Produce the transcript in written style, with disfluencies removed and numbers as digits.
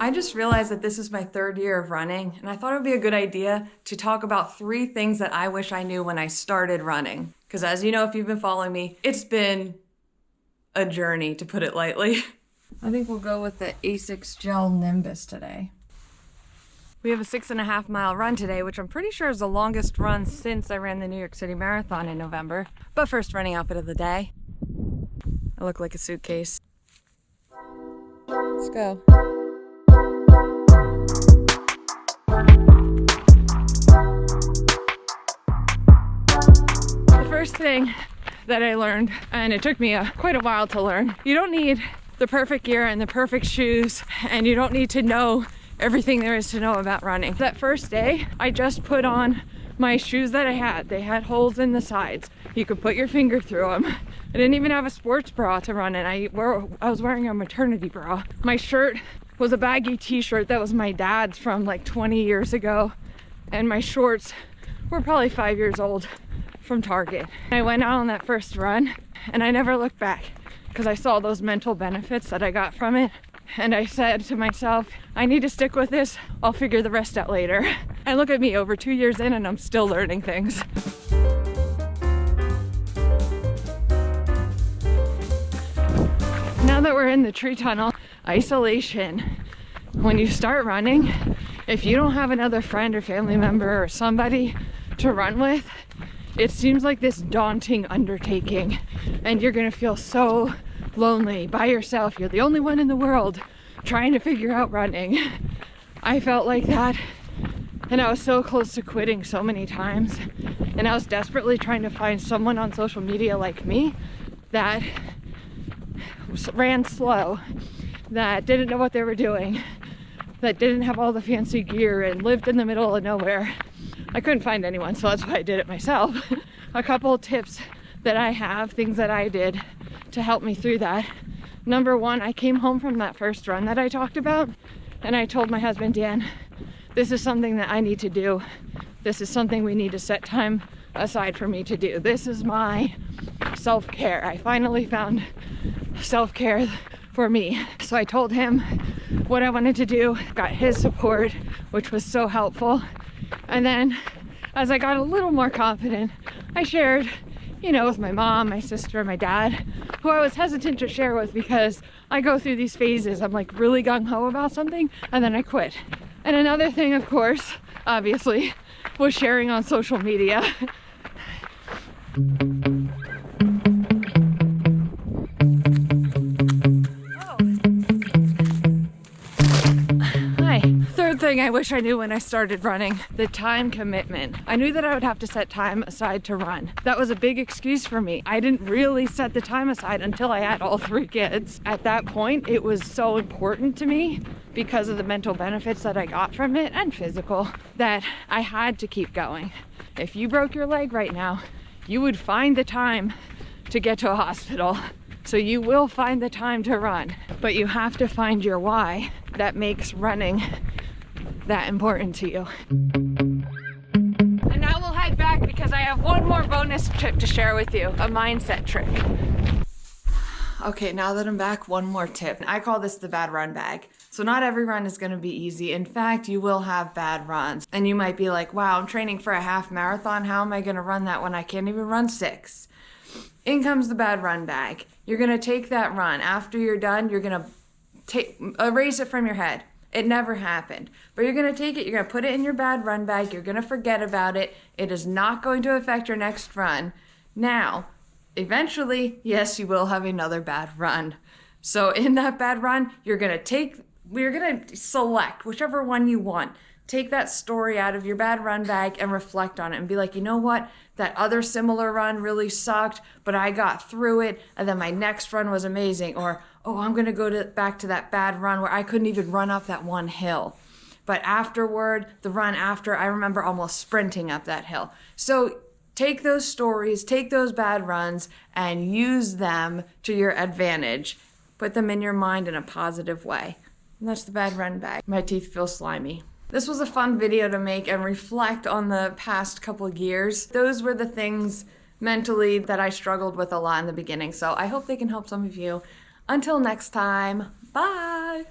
I just realized that this is my 3rd year of running, and I thought it would be a good idea to talk about 3 things that I wish I knew when I started running. Because as you know, if you've been following me, it's been a journey, to put it lightly. I think we'll go with the Asics Gel Nimbus today. We have a 6.5 mile run today, which I'm pretty sure is the longest run since I ran the New York City Marathon in November. But first running outfit of the day. I look like a suitcase. Let's go. The first thing that I learned, and it took me quite a while to learn, you don't need the perfect gear and the perfect shoes, and you don't need to know everything there is to know about running. That first day, I just put on my shoes that I had. They had holes in the sides. You could put your finger through them. I didn't even have a sports bra to run in. I was wearing a maternity bra. My shirt was a baggy t-shirt that was my dad's from like 20 years ago. And my shorts were probably 5 years old from Target. I went out on that first run and I never looked back because I saw those mental benefits that I got from it. And I said to myself, I need to stick with this. I'll figure the rest out later. And look at me, over 2 years in and I'm still learning things. Now that we're in the tree tunnel, isolation. When you start running, if you don't have another friend or family member or somebody to run with, it seems like this daunting undertaking and you're gonna feel so lonely by yourself. You're the only one in the world trying to figure out running. I felt like that, and I was so close to quitting so many times, and I was desperately trying to find someone on social media like me that ran slow, that didn't know what they were doing, that didn't have all the fancy gear and lived in the middle of nowhere. I couldn't find anyone, so that's why I did it myself. A couple of tips that I have, things that I did to help me through that. Number one, I came home from that first run that I talked about, and I told my husband, Dan, this is something that I need to do. This is something we need to set time aside for me to do. This is my self-care. I finally found self-care for me. So I told him what I wanted to do, got his support, which was so helpful. And then as I got a little more confident, I shared, you know, with my mom, my sister, my dad, who I was hesitant to share with because I go through these phases. I'm like really gung-ho about something and then I quit. And another thing, of course, obviously, was sharing on social media. Third thing I wish I knew when I started running, the time commitment. I knew that I would have to set time aside to run. That was a big excuse for me. I didn't really set the time aside until I had all 3 kids. At that point, it was so important to me because of the mental benefits that I got from it and physical that I had to keep going. If you broke your leg right now, you would find the time to get to a hospital. So you will find the time to run, but you have to find your why that makes running that important to you. And now we'll head back because I have one more bonus tip to share with you, a mindset trick. Okay, now that I'm back, one more tip. I call this the bad run bag. So not every run is gonna be easy. In fact, you will have bad runs. And you might be like, wow, I'm training for a half marathon. How am I gonna run that when I can't even run 6? In comes the bad run bag. You're gonna take that run. After you're done, you're gonna erase it from your head. It never happened. But you're gonna take it, you're gonna put it in your bad run bag, you're gonna forget about it. It is not going to affect your next run. Now, eventually, yes, you will have another bad run. So in that bad run, you're gonna select whichever one you want. Take that story out of your bad run bag and reflect on it and be like, you know what? That other similar run really sucked, but I got through it, and then my next run was amazing. Or, oh, I'm gonna go back to that bad run where I couldn't even run up that one hill. But afterward, the run after, I remember almost sprinting up that hill. So take those stories, take those bad runs, and use them to your advantage. Put them in your mind in a positive way. And that's the bad run bag. My teeth feel slimy. This was a fun video to make and reflect on the past couple of years. Those were the things mentally that I struggled with a lot in the beginning. So I hope they can help some of you. Until next time, bye!